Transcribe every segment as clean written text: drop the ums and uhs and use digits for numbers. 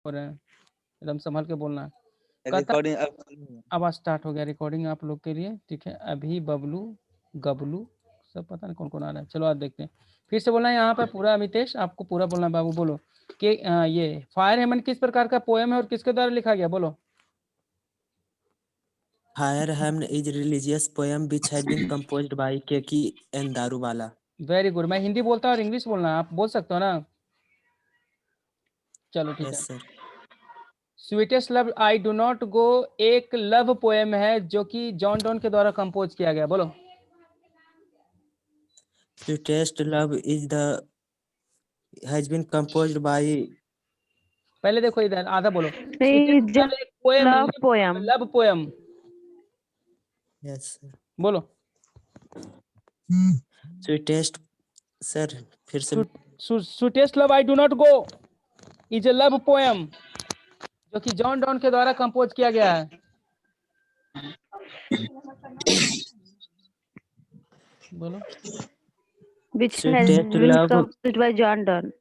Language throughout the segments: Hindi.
हो रहे हैं, एकदम संभल के बोलना है। कहता रिकॉर्डिंग अब स्टार्ट हो गया रिकॉर्डिंग आप लोग के लिए, ठीक है। अभी बबलू गबलू सब पता नहीं कौन कौन आ रहा है, चलो आज देखते हैं। फिर से बोलना है यहाँ पर पूरा, अमितेश आपको पूरा बोलना है। बाबू बोलो कि ये फायर हेमन किस प्रकार का पोएम है और किसके द्वारा लिखा गया, बोलो। Fire Hymn is a religious poem which has been composed by Keki and Daruwala. Very good. मैं हिंदी बोलता हूँ और इंग्लिश बोलना है, आप बोल सकते हो ना। चलो ठीक है। Yes, sir. Sweetest love I do not go एक लव पोएम है जो कि जॉन डॉन के द्वारा कंपोज किया गया, बोलो। Sweetest Love is the has been composed by पहले देखो इधर आधा बोलो। Sweetest स्वीटेस्ट लव एक poem, love poem. Love poem yes, sir. बोलो। Sweetest sir फिर से sweetest love I do not go is a love poem जो कि जॉन डॉन के द्वारा कंपोज किया गया है, बोलो। Which has Sweetest been Love composed by John Donne.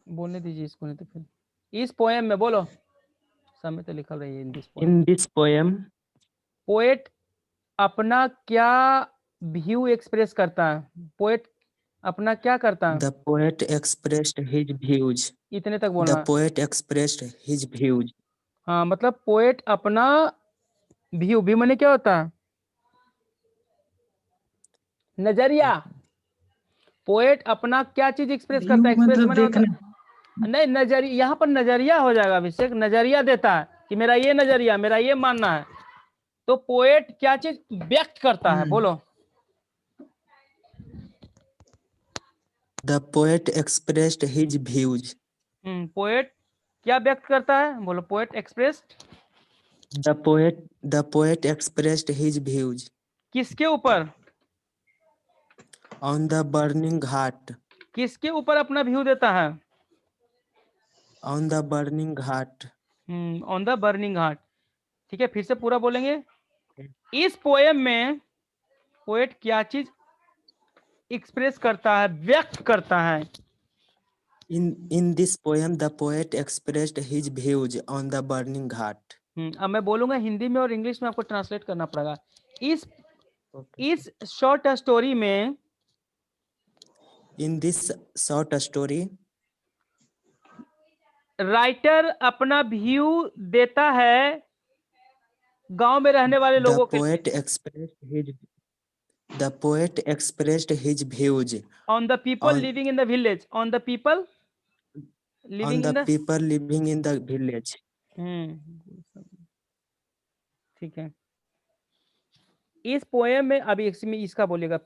बोलने दीजिए इसको, नहीं तो फिर इस पोएम में बोलो, समय तो लिखल रही है in this poem. in this poem poet अपना क्या व्यू एक्सप्रेस करता है, पोएट अपना क्या करता है, the poet expressed his views. इतने तक बोलना The है। poet expressed his views. हाँ मतलब पोएट अपना व्यू, व्यू माने क्या होता है, नजरिया। पोएट अपना क्या चीज एक्सप्रेस करता है, एक्सप्रेस माने होता है नहीं नजरिया, यहाँ पर नजरिया हो जाएगा अभिषेक, नजरिया देता है कि मेरा ये नजरिया, मेरा ये मानना है। तो पोएट क्या चीज व्यक्त करता है, बोलो। The poet expressed his views. Poet क्या व्यक्त करता है, बोलो। Poet expressed, The poet expressed his views किसके ऊपर, on the burning heart. किसके ऊपर अपना व्यू देता है, On the burning heart. On the burning heart. ठीक है, फिर से पूरा बोलेंगे। इस पोएम में पोएट क्या चीज एक्सप्रेस करता है, व्यक्त करता है। In this poem, the poet expressed his views on the burning heart. अब मैं बोलूंगा हिंदी में और इंग्लिश में, आपको ट्रांसलेट करना पड़ेगा। इस शॉर्ट स्टोरी में, In this short story, writer अपना व्यू देता है गांव में रहने वाले लोगों के, the poet expressed his views on the people living in the village, on the people on the people living in the village. ठीक है। इस पोएम में अभी इसका बोलेगा।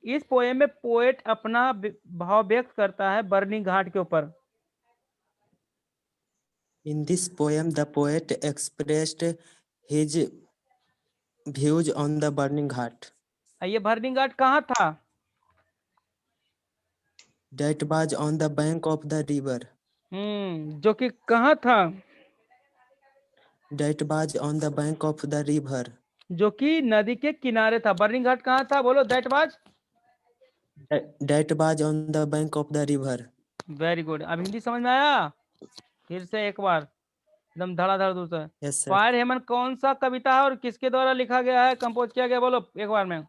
इस पोएम में पोएट अपना भाव व्यक्त करता है बर्निंग घाट के ऊपर। In this poem, the poet expressed his views on the burning heart. ये बर्निंग घाट कहाँ था, That was on the bank of the river. जो कि कहाँ था, That was on the bank of the river. जो कि नदी के किनारे था। बर्निंग घाट कहाँ था, बोलो। That was on the bank of the river. Very good. अब हिंदी समझ में आया, फिर से एक बार एकदम धड़ाधड़ दूसरा। Yes, sir. फायर हेमन कौन सा कविता है और किसके द्वारा लिखा गया है, कंपोज किया गया, बोलो एक बार में।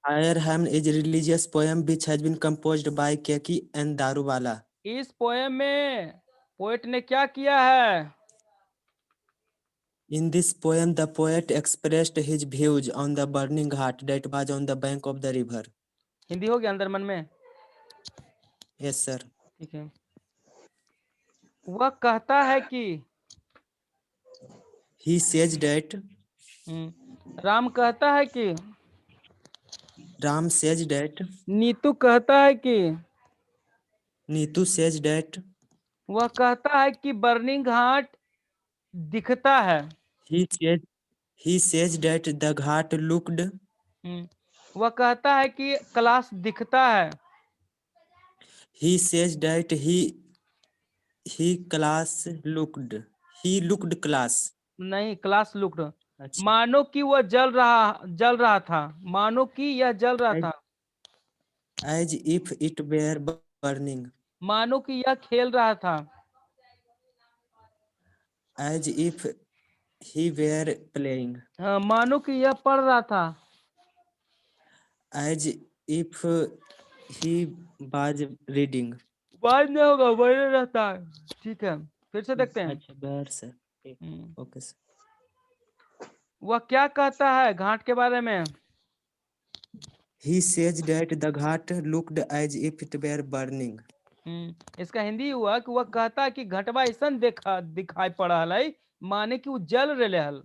Fire Hymn is a religious poem which has been composed by Keki and Daruwala. इस पोएम में पोएट ने क्या किया है, In this poem, the poet expressed his views on the burning heart that was on the bank of the river. Hindi हो गया अंदर मन में? Yes, sir. ठीक है। वह कहता है कि, He says that, राम कहता है कि, Ram says that, नीतू कहता है कि, Neetu says that, वह कहता है कि बर्निंग घाट दिखता है। he says that the ghat looked. वह कहता है कि क्लास दिखता है। He says that he class looked. He looked class. नहीं, क्लास लुक्ड। अच्छा। मानो कि वह जल रहा था, मानो कि यह जल रहा था। as if it were burning, मानो कि यह खेल रहा था। as if he were playing, हाँ, मानो कि यह पढ़ रहा था। as if he was reading. बाद में होगा, बने रहता है। ठीक है, फिर से देखते हैं। अच्छा were sir. Hmm, Okay sir. वह क्या कहता है घाट के बारे में? He says that the ghat looked as if it were burning. इसका हिंदी हुआ कि वह कहता है कि घटवा ऐसा दिखाई पड़ा है, माने कि वो जल रहे हल।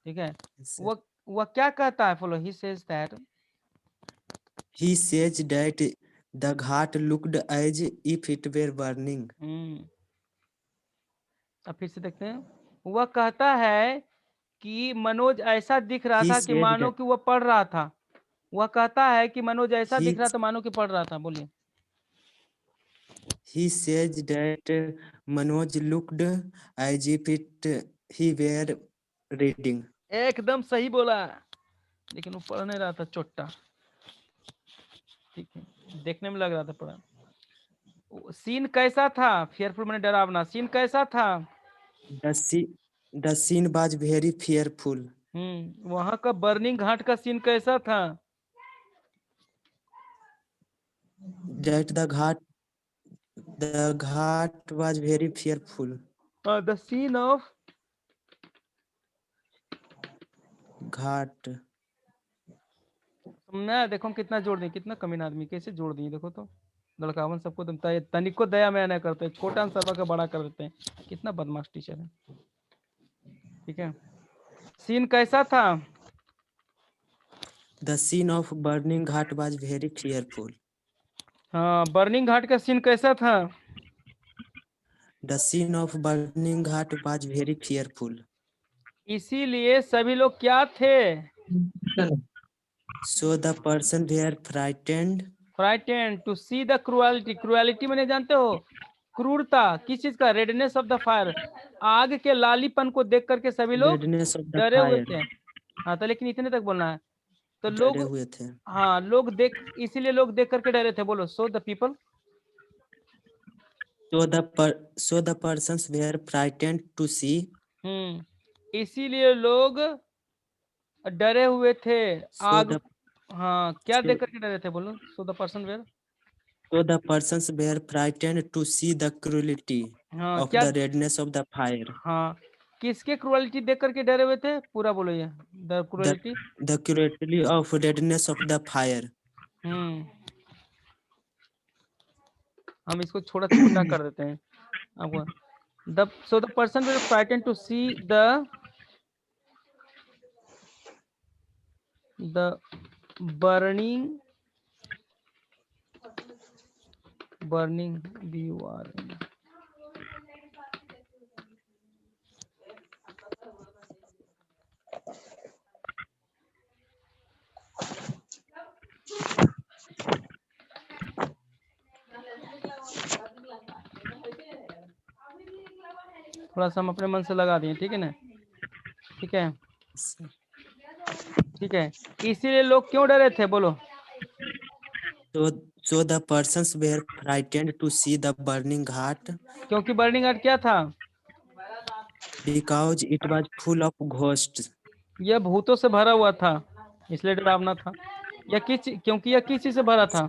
ठीक है, Yes, sir. वह क्या कहता है? Follow, he says that. He says that the ghat looked as if it were burning. अब फिर से देखते हैं। वह कहता है कि मनोज ऐसा दिख रहा He था कि said मानो that कि वह पढ़ रहा था। वह कहता है कि मनोज ऐसा he दिख रहा था मानो कि पढ़ रहा था। बोलिए। he says that Manoj looked as if he were reading. एकदम सही बोला, लेकिन वो पढ़ नहीं रहा था, चोट्टा। ठीक है, देखने में लग रहा था पढ़ा। सीन कैसा था? फियरफुल मैंने डरावना। सीन कैसा था? The scene was very fearful. वहां का बर्निंग घाट का सीन कैसा था? That the ghat was very fearful. The scene of Ghat. मैं देखो हम कितना जोड़ दिए, कितना कमीना आदमी, कैसे जोड़ दिए देखो तो। लड़कावन सबको तनिको दया मैं नहीं करते, छोटा सर्वा का बड़ा कर देते हैं। कितना बदमाश टीचर है। ठीक है, सीन कैसा था? The scene of burning ghat was very fearful. हाँ, बर्निंग घाट का सीन कैसा था? The scene of burning ghat was very fearful. इसीलिए सभी लोग क्या थे? So the person were frightened. Frightened to see the cruelty. Cruelty मैंने जानते हो, क्रूरता। किस चीज का? Redness of the fire. आग के लालीपन को देख करके सभी लोग Redness of the डरे हुए fire. थे। हाँ, तो लेकिन इतने तक बोलना है। तो डरे लोग, हुए थे. हाँ लोग देख, इसीलिए लोग देख करके डरे थे। बोलो, so the people. So the persons were frightened to see. इसीलिए लोग डरे हुए थे। So आग, the हाँ, क्या so, देख करके डरे थे? बोलो, so the person were. so the persons were frightened to see the cruelty हाँ of क्या? the redness of the fire. हाँ, किसके क्रुएलिटी देख करके डरे हुए थे? पूरा बोलो ये, the The cruelty. the cruelty of redness of the fire. हम इसको छोटा छोटा कर देते हैं आपको। The so the person will frighten to see the burning BUR। थोड़ा सा हम अपने मन से लगा दिए, ठीक है ना? ठीक है, ठीक है। इसीलिए लोग क्यों डरे थे? बोलो। So the persons were frightened to see the burning ghat क्योंकि बर्निंग घाट क्या था? because it was full of ghosts. यह भूतों से भरा हुआ था, इसलिए डरावना था। क्योंकि यह किस चीज से भरा था?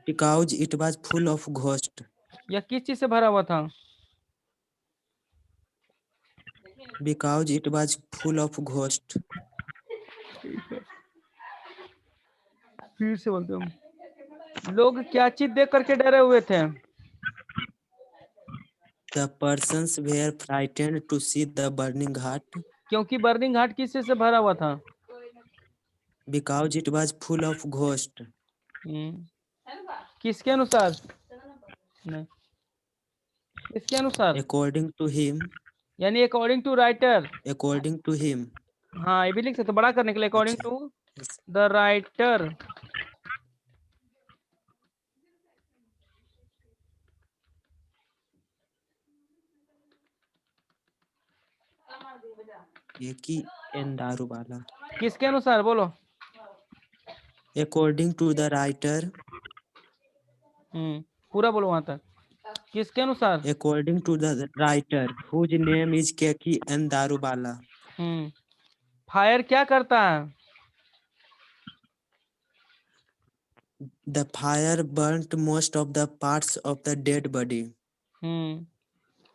Because it was full of ghosts. यह किस चीज से भरा हुआ था? Because it was full of ghosts. फिर से बोलते हूँ, लोग क्या चीज देख करके डरे हुए थे? The persons were frightened to see the burning ghat क्योंकि बर्निंग घाट किस चीज से भरा हुआ था? because it was full of ghosts. किसके अनुसार? नहीं, किसके अनुसार? According to him. यानी according to writer. According to him. हाँ, ये भी लिख सकते बड़ा करने के लिए, अकॉर्डिंग अच्छा, टू yes. The writer. ये की एन दारू वाला। किसके अनुसार? बोलो। According to the writer, पूरा बोलो वहां तक। किसके अनुसार? according to the writer, whose name is Keki and Darubala. Fire क्या करता है? The fire burnt most of the parts of the dead body.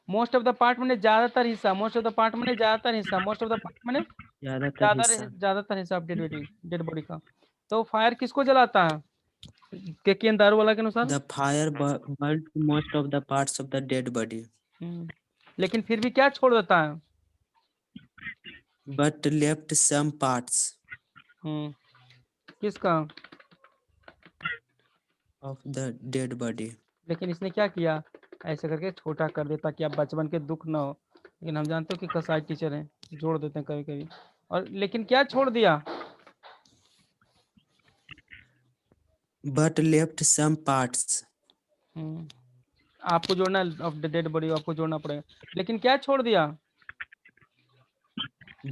Most of the part मैंने ज्यादातर हिस्सा, मोस्ट ऑफ द पार्ट मैंने ज्यादातर हिस्सा, मोस्ट ऑफ द पार्ट मैंने ज्यादातर हिस्सा ऑफ डेड बॉडी का। तो फायर किसको जलाता है के दारू वाला के अनुसार? The fire burnt most of the parts of the dead body. लेकिन फिर भी क्या छोड़ देता है? But left some parts किसका? of the dead body. लेकिन इसने क्या किया, ऐसे करके छोटा कर देता कि आप बचपन के दुख ना हो। लेकिन हम जानते हो कि कसाई टीचर हैं, जोड़ देते हैं कभी कभी। और लेकिन क्या छोड़ दिया? But left some parts. आपको जोड़ना ऑफ द डेड बॉडी, आपको जोड़ना पड़ेगा। लेकिन क्या छोड़ दिया?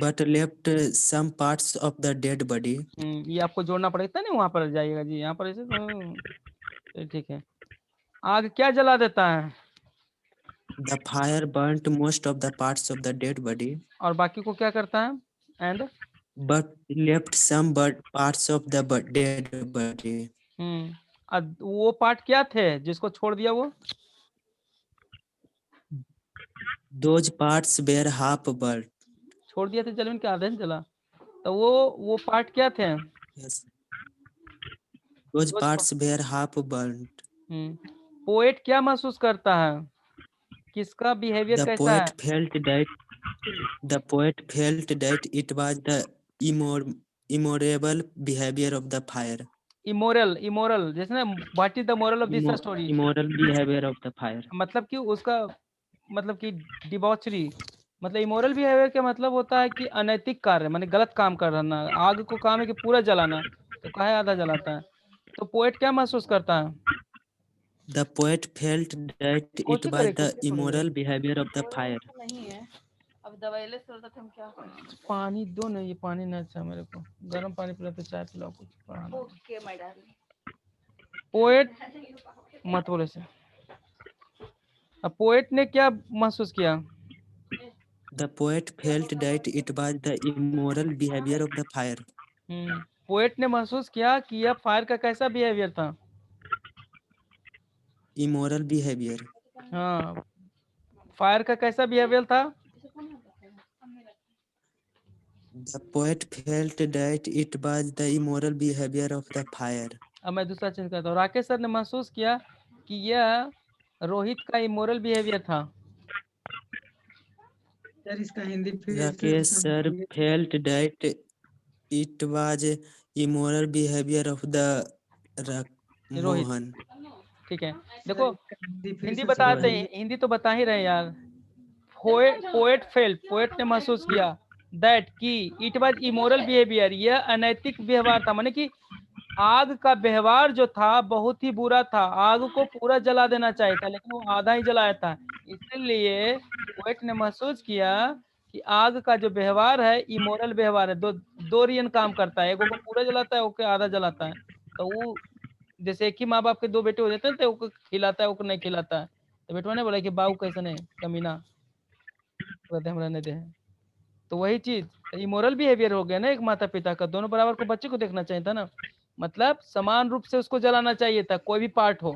But left some parts of the dead body. ये आपको जोड़ना पड़ेगा, नहीं वहां पर जाइएगा जी, यहाँ पर ऐसे तो ठीक है। आग क्या जला देता है? The fire burnt most of the parts of the dead body. और बाकी को क्या करता है? And But left some parts of the dead body. वो पार्ट क्या थे जिसको छोड़ दिया? वो Those parts were half burnt. छोड़ दिया था, जल उनके आधे जला। तो वो पार्ट क्या थे? Yes. Those parts were half burnt. Poet क्या महसूस करता है? किसका बिहेवियर कैसा है? The poet felt that it was the immoral behavior of the fire. Immoral जैसे ना, what is the moral of this story? Immoral behavior of the fire. मतलब कि उसका मतलब कि डिबॉचरी, मतलब इमोरल बिहेवियर का मतलब होता है कि अनैतिक कार्य, माने गलत काम करना। आग को काम है कि पूरा जलाना, तो काहे आधा जलाता है? तो पोएट क्या महसूस करता है? The poet felt that it was the immoral behavior of the fire. अब दवाई ले चलता थे, हम क्या करें? पानी दो ना, ये पानी नहीं अच्छा मेरे को, गर्म पानी पिला तो चाय पिलाओ कुछ। Okay my darling. पोएट मत बोले से। अब पोएट ने क्या महसूस किया? The poet felt that it was the immoral behavior of the fire. Poet ने महसूस किया कि यह फायर का कैसा बिहेवियर था? Immoral behavior. हाँ, फायर का कैसा बिहेवियर था? The poet felt that it was the immoral behavior of the fire. अब मैं दूसरा चीज करता हूँ। राकेश सर ने महसूस किया कि यह रोहित का इमोरल बिहेवियर था। सर इसका Hindi Rakesh sir felt that it was immoral behavior of the Mohan. ठीक है, देखो हिंदी बताते हैं, हिंदी तो बता ही रहे यार। पोएट ने महसूस किया दैट कि इट वाज इमोरल बिहेवियर, यह अनैतिक व्यवहार था। माने कि आग का व्यवहार जो था बहुत ही बुरा था। आग को पूरा जला देना चाहिए था, लेकिन वो आधा ही जलाया था। इसलिए पोएट ने महसूस किया कि आग का जो व्यवहार है इमोरल व्यवहार है। दो रीजन काम करता है, एक को पूरा जलाता है, एक आधा जलाता है। तो वो जैसे एक ही माँ बाप के दो बेटे हो जाते हैं, तो एक खिलाता है, एक नहीं खिलाता है। तो बेटवा ने बोला कि बाबू कैसे नहीं कमीना, कहते हम रहने दे। तो वही चीज इमोरल बिहेवियर हो गया ना एक माता पिता का। दोनों बराबर को बच्चे को देखना चाहिए था ना, मतलब समान रूप से उसको जलाना चाहिए था, कोई भी पार्ट हो।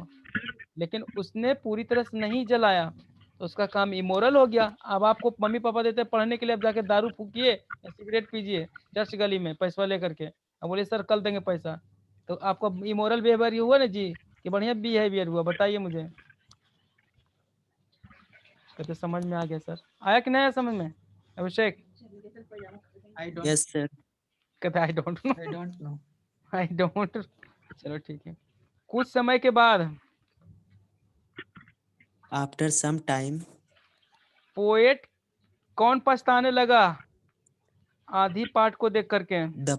लेकिन उसने पूरी तरह से नहीं जलाया, तो उसका काम इमोरल हो गया। अब आपको मम्मी पापा देते हैं पढ़ने के लिए, अब जाके दारू फूकिए या सिगरेट पीजिए चर्च गली में पैसा लेकर के, अब बोले सर कल देंगे पैसा, तो आपको इमोरल बिहेवियर हुआ ना जी कि बढ़िया बिहेवियर हुआ? बताइए मुझे। कहते समझ में आ गया सर। आया कि नहीं आया समझ में अभिषेक? Yes sir. कहते आई डोंट नो। चलो ठीक है। कुछ समय के बाद After some time, पोएट कौन पछताने लगा आधी पार्ट को देख करके? the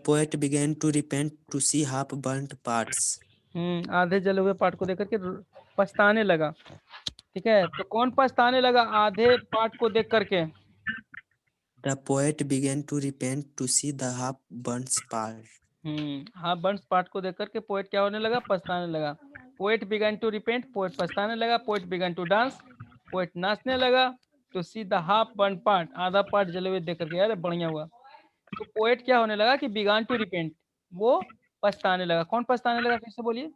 poet began to repent to see half burnt parts. आधे जले हुए पार्ट को देख करके पछताने लगा। ठीक है, तो कौन पछताने लगा आधे पार्ट को देख करके? The poet began to repent to see the half burnt part. हाँ, बर्न्स पार्ट को देख करके पोएट क्या होने लगा, पछताने लगा। Poet began to repent, poet पछताने लगा। Poet began to dance, poet नाचने लगा। तो see the half burn part, आधा पार्ट जले हुए देख करके, अरे बढ़िया हुआ। तो पोएट क्या होने लगा कि बिगान टू रिपेंट, वो पछताने लगा। कौन पछताने लगा, फिर से बोलिए।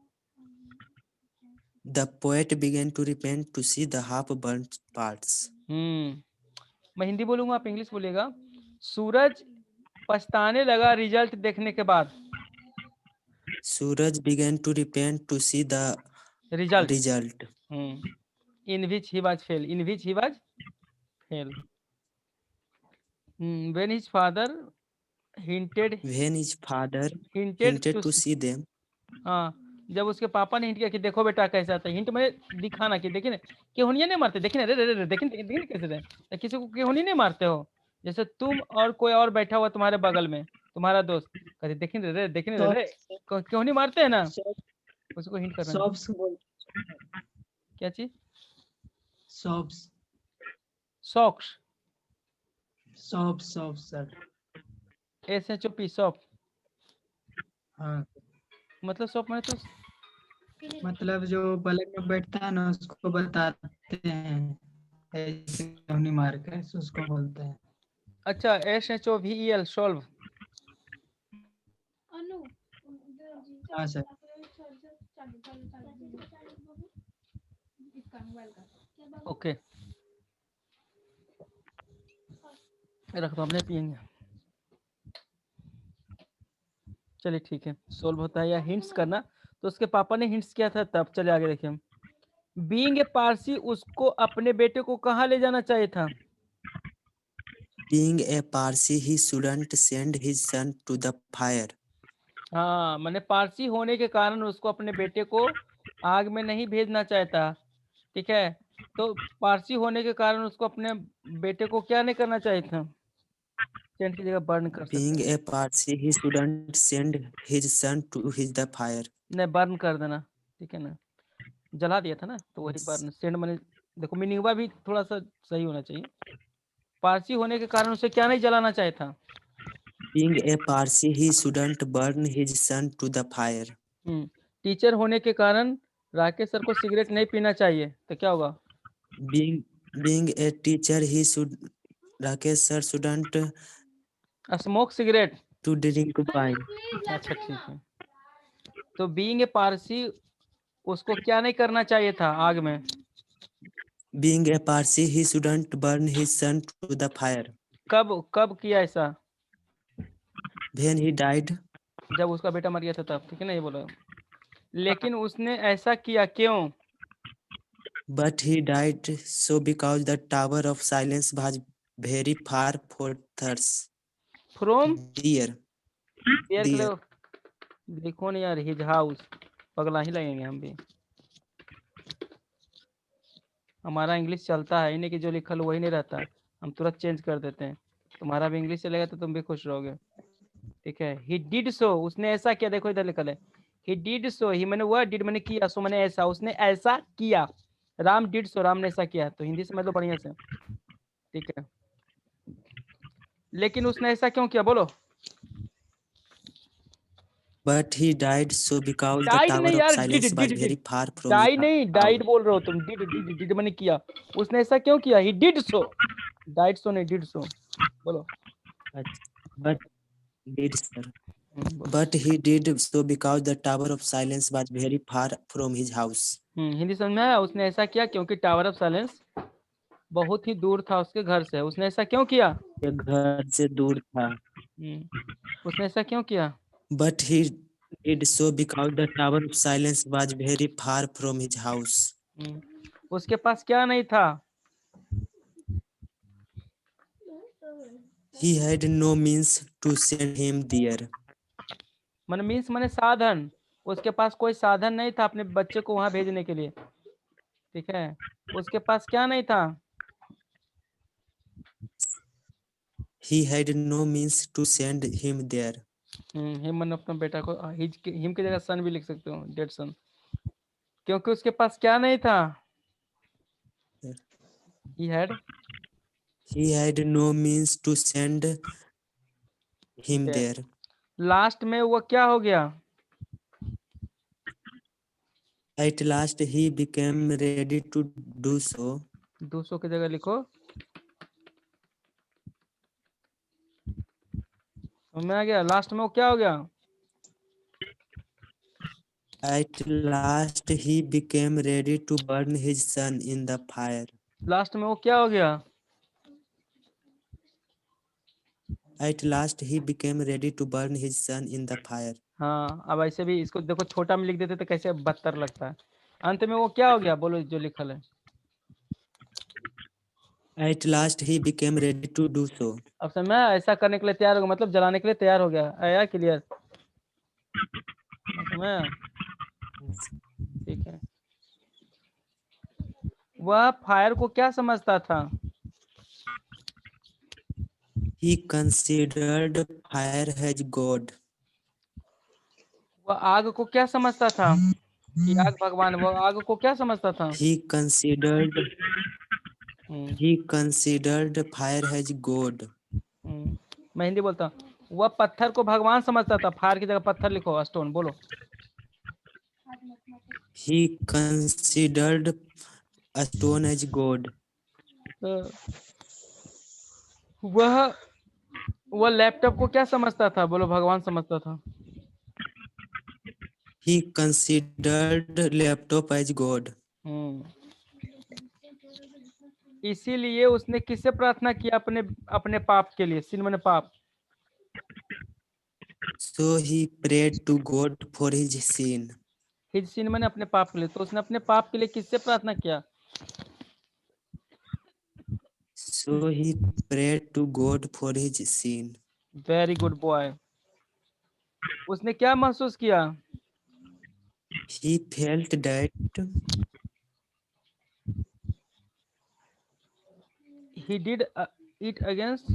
The poet began to repent to see the half burnt parts. मैं हिंदी बोलूंगा, आप इंग्लिश बोलिएगा। सूरज पछताने लगा रिजल्ट देखने के बाद। Suraj began to repent to see the result result. in which he was fail, in which he was fail. When his father hinted When his father hinted hinted to to see them, हाँ, जब उसके पापा ने हिंट किया कि देखो बेटा कैसा था, हिंट में दिखाना कि देखिए ना, केहुनिया नहीं मारते, देखिए ना, रे रे रे, देखिए देखिए कैसे थे, तो किसी को केहुनी नहीं मारते हो। जैसे तुम और कोई और बैठा हुआ तुम्हारे बगल में, तुम्हारा दोस्त, कहते देखिए रे रे, देखिए रे रे, केहुनी मारते हैं ना, उसको हिंट करना है। सॉफ्स क्या चीज? सॉफ्स सॉक्स, सॉफ्स सर। SHOP, शॉप, हाँ, मतलब शॉप मैंने तो मतलब जो बगल में बैठता है ना उसको बताते हैं, ऐसे नहीं मार के उसको बोलते हैं। अच्छा, SHOVEL, सॉल्व। हाँ सर। ओके, रख दो, हमने पियेंगे। चलिए ठीक है, सोल्व होता है या हिंट्स करना, तो उसके पापा ने हिंट्स किया था तब। चले आगे देखिए। बीइंग ए पारसी, उसको अपने बेटे को कहाँ ले जाना चाहिए था? being a Parsi, he shouldn't send his son to the fire. हाँ, मैंने पारसी होने के कारण उसको अपने बेटे को आग में नहीं भेजना चाहता। ठीक है, तो पारसी होने के कारण उसको अपने बेटे को क्या नहीं करना चाहिए था? सेंड की जगह बर्न कर सकते Being हैं। a Parsi, he shouldn't send his son to the fire. नहीं, बर्न कर देना, ठीक है ना, जला दिया था ना, तो वही बर्न। सेंड मैंने, देखो मीनिंगवा भी थोड़ा सा सही होना चाहिए। पारसी होने के कारण उसे क्या नहीं जलाना चाहिए था? Being a Parsi, he shouldn't burn his son to the fire. Teacher होने के कारण राकेश सर को सिगरेट नहीं पीना चाहिए, तो क्या होगा? Being a teacher, he should Rakesh sir shouldn't smoke cigarette. to drink wine. अच्छा ठीक है, तो बीइंग ए पारसी, उसको क्या नहीं करना चाहिए था आग में? Being a Parsi, he shouldn't burn his son to the fire. कब कब किया ऐसा? When he died, जब उसका बेटा मर गया था तब, ठीक है ना, ये बोला। लेकिन उसने ऐसा किया क्यों? but he died so because the tower of silence was very far for others. From Dear, there के dear. लिए देखो ना यार, हिज हाउस, पगला ही लगेंगे हम भी। हमारा इंग्लिश चलता है, इन्हें कि जो लिखल वही नहीं रहता, हम तुरंत चेंज कर देते हैं। तुम्हारा भी इंग्लिश चलेगा तो तुम भी खुश रहोगे। ठीक है, ही डिड सो, उसने ऐसा किया, देखो इधर लिखल है, ही डिड सो, ही मैंने वह डिड मैंने किया, सो मैंने ऐसा, उसने ऐसा किया। राम डिड सो, राम ने ऐसा किया, तो हिंदी समझ लो बढ़िया से। ठीक है, लेकिन उसने ऐसा क्यों किया, बोलो। But he died so because the died tower नहीं of यार, silence did was did very did, far from die his नहीं, house. डाइड बोल रहे हो तुम, डिड डिड डिड मैंने किया, उसने ऐसा क्यों किया, he did so, died so नहीं, डिड सो, बोलो। But did sir. बोलो। But he did so because the tower of silence was very far from his house. Hindi समझ में आया? उसने ऐसा किया क्योंकि टावर ऑफ साइलेंस बहुत ही दूर था उसके घर से। उसने ऐसा क्यों किया? ये घर से दूर था. उसने ऐसा क्यों किया? But he did so because the tower of silence was very far from his house. उसके पास क्या नहीं था? He had no means to send him there. मन मीन्स मैंने साधन, उसके पास कोई साधन नहीं था अपने बच्चे को वहां भेजने के लिए। ठीक है, उसके पास क्या नहीं था? He had no means to send him there. Him मन अपना बेटा को, हिम की जगह सन भी लिख सकते हो, डेड सन, क्योंकि उसके पास क्या नहीं था? He had He had no means to send him There. there. Last में वो क्या हो गया? At last he became ready to do so. 200 की जगह लिखो। समझ में आ गया? लास्ट में वो क्या हो गया? At last he became ready to burn his son in the fire. Last में वो क्या हो गया? At last he became ready to burn his son in the fire. हाँ, अब ऐसे भी इसको देखो, छोटा में लिख देते तो कैसे बदतर लगता है। अंत में वो क्या हो गया? बोलो जो लिखल है। At last he became ready to do so. अब समय ऐसा करने के लिए तैयार हो गया, मतलब जलाने के लिए तैयार हो गया। आया क्लियर? समय ठीक है। वह फायर को क्या समझता था? He considered fire as God. वह आग को क्या समझता था? कि आग भगवान, वो आग को क्या समझता था? He considered hmm, he considered fire as God. मैं हिंदी बोलता हूँ। वह पत्थर को भगवान समझता था। फायर की जगह पत्थर लिखो, स्टोन बोलो। He considered a stone as God. वह लैपटॉप को क्या समझता था? बोलो भगवान समझता था। He considered laptop as God. इसीलिए उसने किससे प्रार्थना किया? अपने अपने पाप के लिए। सिन माने पाप। So he prayed to God for his sin. His sin माने अपने पाप के लिए। तो उसने अपने पाप के लिए किससे प्रार्थना किया? So he prayed to God for his sin. Very good boy. उसने क्या महसूस किया? He felt that he did it against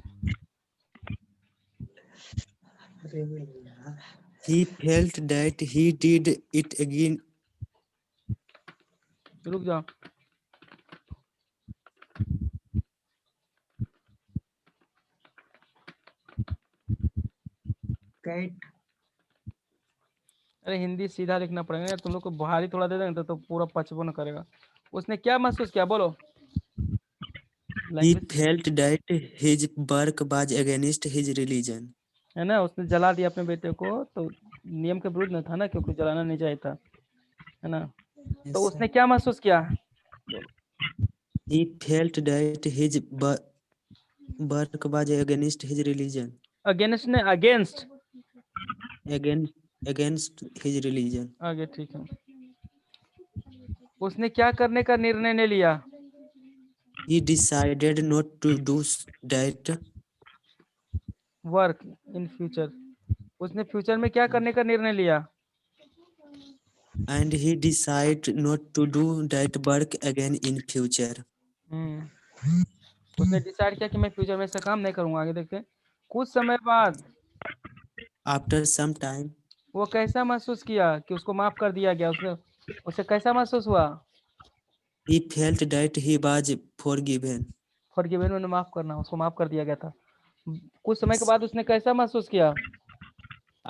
he felt that he did it again. रुक जाओ। कैट अरे हिंदी सीधा लिखना पड़ेगा यार, तुम लोग को भारी थोड़ा दे देंगे तो पूरा पचपो न करेगा। उसने क्या महसूस किया? बोलो। He language felt that his work was against his religion. है ना, उसने जला दिया अपने बेटे को, तो नियम के विरुद्ध में था ना, क्योंकि जलाना नहीं चाहिए था, है ना। Yes, तो sir. उसने क्या महसूस किया? He felt that his work was against his religion. Against ने अगेंस्ट Against his religion. आगे ठीक है। उसने क्या करने का निर्णय ने लिया? He decided not to do that. Work in future. उसने फ्यूचर में क्या करने का निर्णय लिया? And he decided not to do that work again in future. उसने डिसाइड किया कि मैं फ्यूचर में ऐसा काम नहीं करूंगा। आगे देखते हैं। कुछ समय बाद After some time, वो कैसा महसूस किया कि उसको माफ कर दिया गया? उसे कैसा महसूस हुआ? he felt that he was forgiven. Forgiven मैंने माफ करना, उसको माफ कर दिया गया था। कुछ समय के बाद उसने कैसा महसूस किया?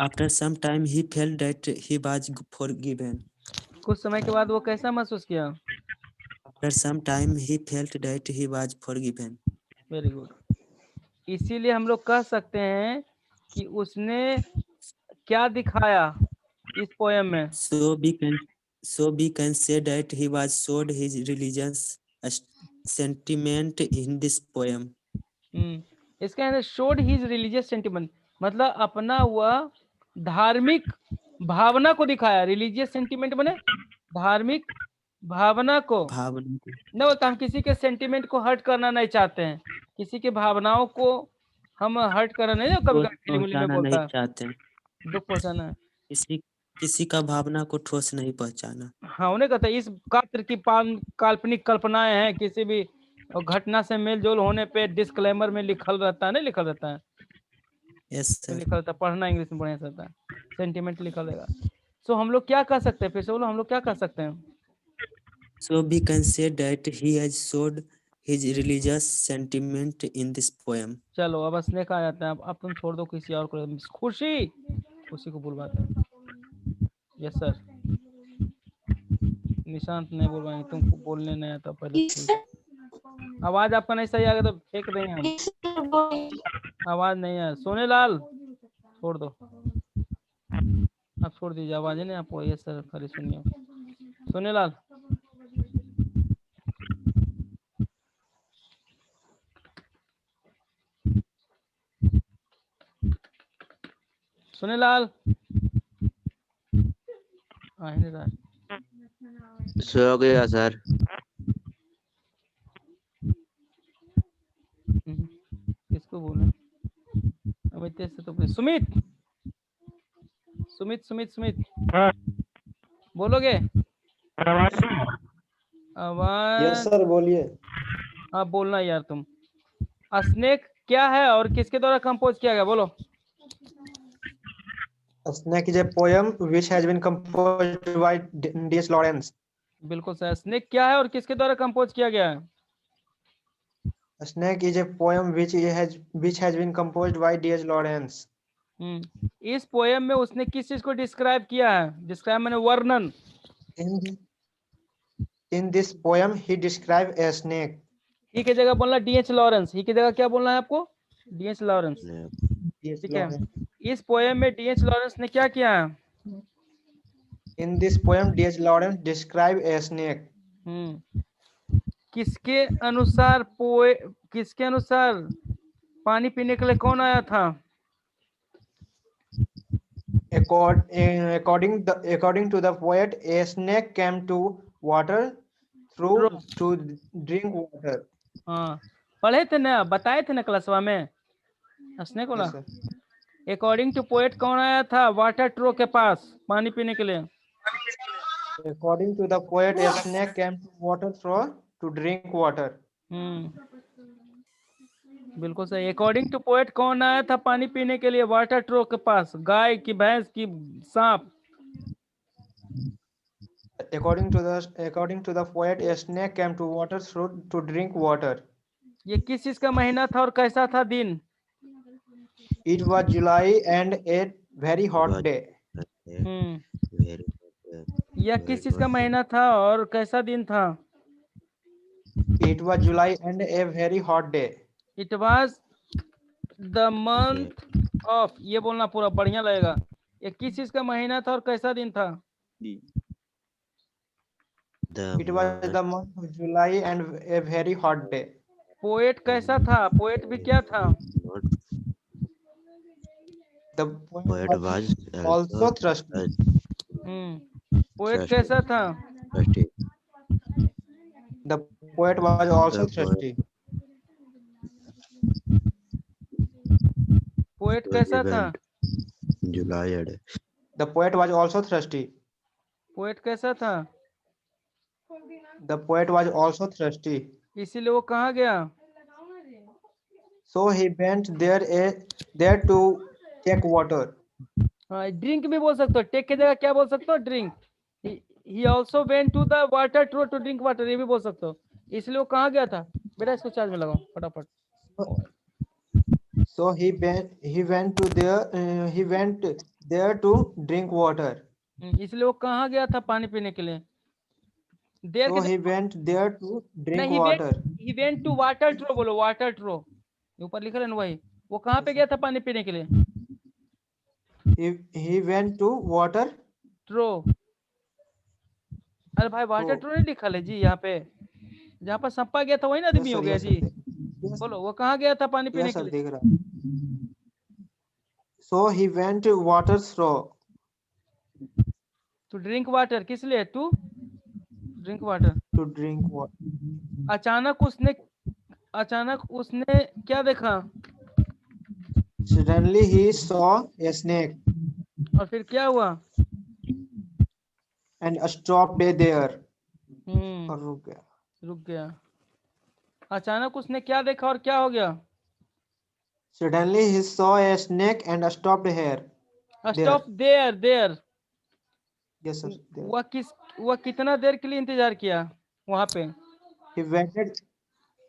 After some time, he felt that he was forgiven. कुछ समय के बाद वो कैसा महसूस किया? After some time, he felt that he was forgiven. Very good. इसीलिए हम लोग कह सकते हैं कि उसने क्या दिखाया इस पोएम में? So we can say that he was showed his religious sentiment in this poem. इसका अंदर शोड हिज रिलीजियस सेंटिमेंट, मतलब अपना वह धार्मिक भावना को दिखाया। रिलीजियस सेंटिमेंट बने धार्मिक भावना को। न होता, हम किसी के सेंटिमेंट को हर्ट करना नहीं चाहते हैं, किसी के भावनाओं को हम हर्ट करना नहीं, कभी कभी फीलिंग में बोलता है चाहते हैं, दुख पहुंचाना। किसी का भावना को ठोस नहीं पहुंचाना। हाँ, उन्हें कहते हैं इस पात्र की काल्पनिक कल्पनाएं हैं, किसी भी घटना से मेल जोल होने पे डिस्क्लेमर में लिखल रहता है, नहीं लिखल रहता है? Yes sir. लिखा रहता है, पढ़ना इंग्लिश में बढ़िया से रहता है, सेंटिमेंट लिखा रहेगा। सो हम लोग क्या कर सकते हैं? फिर से बोलो, हम लोग क्या कर सकते हैं? So we can say that he has showed his religious sentiment in this poem. चलो अब स्नेक आ जाता है। अब तुम छोड़ दो, किसी और को। खुशी, खुशी को बुलवाते हैं। Yes sir. निशांत नहीं बुलवाएंगे, तुमको बोलने नहीं आता पहले। आवाज आपका नहीं सही आ गया तो फेंक देंगे हम। आवाज नहीं है। सोनेलाल छोड़ दो, आप छोड़ दीजिए, आवाज ही नहीं आपको। यस सर, खाली सुनिए। सोनेलाल सोनेलाल आ ही नहीं रहा है। सो गया सर। किसको बोले? अब इतने से तो सुमित सुमित सुमित सुमित बोलोगे? आवाज। यस सर बोलिए। आप बोलना यार तुम। स्नेक क्या है और किसके द्वारा कंपोज किया गया? बोलो। Snake is a poem which has been composed by D.H. Lawrence. बिल्कुल सर। स्नेक क्या है और किसके द्वारा कंपोज किया गया है? Snake is a poem which has been composed by D.H. Lawrence. इस पोएम में उसने किस चीज को डिस्क्राइब किया है? डिस्क्राइब मैंने वर्णन। In this poem he described a snake. ही की जगह बोलना डीएच लॉरेंस। ही की जगह क्या बोलना है आपको? DH Lawrence. D.H. ठीक है। Lawrence. इस पोएम में डीएच लॉरेंस ने क्या किया है? In this poem D.H. Lawrence described a snake. किसके अनुसार पानी पीने के लिए कौन आया था? According to the poet, a snake came to water to drink water. हाँ, पढ़े थे ना, बताए थे ना क्लासवा में। स्नेक बोला। Yes, sir. According to poet कौन आया था वाटर ट्रो के पास पानी पीने के लिए? According to the poet, a snake came to water to drink water. बिल्कुल सही। अकॉर्डिंग टू पोएट कौन आया था पानी पीने के लिए वाटर ट्रो के पास? गाय की, भैंस की, सांप? According to the poet, a snake came to water to drink water. ये किस चीज का महीना था और कैसा था दिन? It was July and a very hot day. यह किस चीज का महीना था और कैसा दिन था? It was July and a very hot day. It was the month of, ये बोलना पूरा बढ़िया लगेगा। ये किस चीज का महीना था और कैसा दिन था? It was the month of July and a very hot day. Poet कैसा था? पोएट भी क्या था? The poet was also thirsty. Poet कैसा था? The poet was also thirsty. Poet कैसा था? The poet was also thirsty. Poet कैसा था? The poet was also thirsty. इसीलिए वो कहाँ गया? So he went there to take water. हाँ, ड्रिंक भी बोल सकते हो। टेक की जगह क्या बोल सकते हो? Drink. He also went to the water to drink water, ये भी बोल सकते हो। इसलिए वो कहाँ गया था? बेटा इसको चार्ज में लगाओ फटाफट। So he went there to drink water. इसलिए वो कहाँ गया था पानी पीने के लिए? देर So he went there to drink water. he went to water tro, बोलो वाटर ट्रो। ऊपर लिखा है ना वही। वो कहाँ पे गया था पानी पीने के लिए? He went to water ट्रो। अरे भाई वाटर ट्रो नहीं लिखा है जी यहाँ पे। जहाँ पर सप्पा गया था वही ना आदमी हो गया जी। बोलो वो कहाँ गया था पानी पीने के लिए? देख रहा। So he went to water through. To drink water, किस लिए? To drink water. To drink water. अचानक उसने क्या देखा? Suddenly he saw a snake. और फिर क्या हुआ? And stopped there. और रुक गया। अचानक उसने क्या देखा और क्या हो गया? Suddenly he saw a snake and stopped here. Stop there. Yes sir. वह कितना देर के लिए इंतजार किया वहां पे? He waited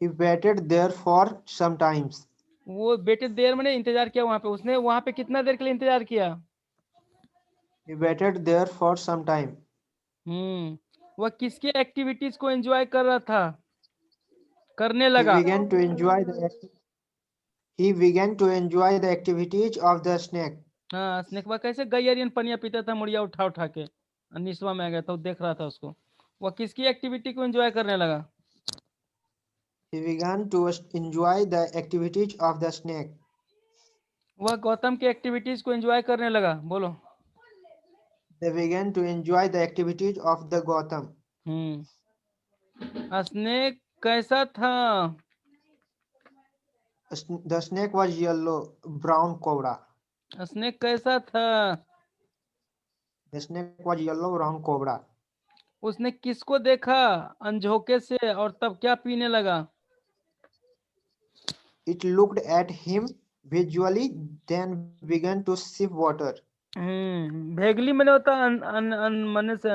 He waited there for some times. वो बेटे देर मैंने इंतजार किया वहां पे, उसने वहां पे कितना देर के लिए इंतजार किया? He waited there for some time. वह किसके एक्टिविटीज को एंजॉय कर रहा था, करने He लगा? began to enjoy the activities of the snake. हाँ, स्नेक बा कैसे गैयरियन पनिया पीता था मुड़िया उठा उठा के, निस्वा में आ गया था, वो देख रहा था उसको। वह किसकी एक्टिविटी को एंजॉय करने लगा? He began to enjoy the activities of the snake. वह गौतम की एक्टिविटीज को एंजॉय करने लगा, बोलो। They began to enjoy the activities of the Gautam. Snake कैसा था? The snake was yellow, brown cobra. Snake कैसा था? The snake was yellow, brown cobra. उसने किसको देखा अनझोके से और तब क्या पीने लगा? It looked at him visually, then began to sip water. भेगली मैंने होता मने से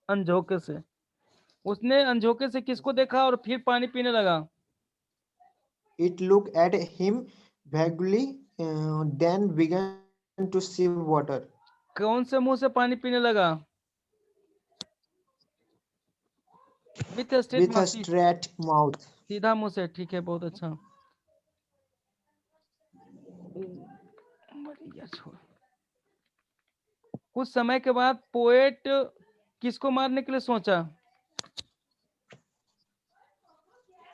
अनझोके से। उसने अनझोके से किसको देखा और फिर पानी पीने लगा? It looked at him vaguely, then began to sip water. कौन से मुंह से पानी पीने लगा? With a straight mouth. सीधा मुंह से, ठीक है, बहुत अच्छा। छोड़। कुछ समय के बाद पोएट किसको मारने के लिए सोचा?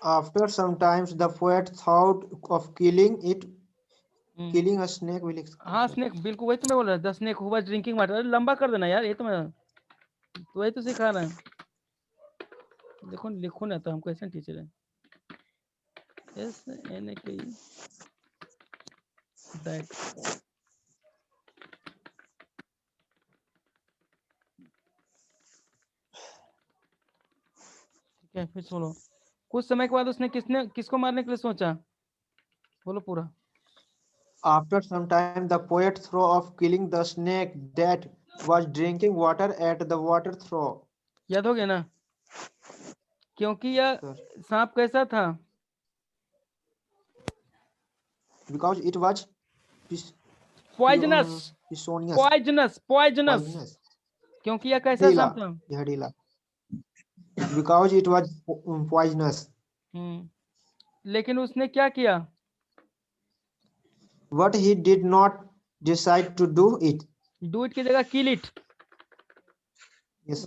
After some time, the poet thought of killing a snake. हाँ, स्नेक, बिल्कुल वही तो मैं बोल रहा था। The snake who was drinking water. लंबा कर देना यार, ये तो मैं तो वही तो सिखा रहा है। देखो लिखो ना, तो हम कैसे टीचर है। SNAKE that. ठीक है, फिर सुनो। कुछ समय के बाद उसने किसको मारने के लिए सोचा? बोलो पूरा। After some time, the poet thought of killing the snake that was drinking water at the water trough. याद हो गया ना? क्योंकि यह सांप कैसा था? Because it was poisonous. Poisonous. क्योंकि यह कैसा सांप था? Because it was poisonous. लेकिन उसने क्या किया? But he did not decide to do it. Do it की जगह kill it. Yes.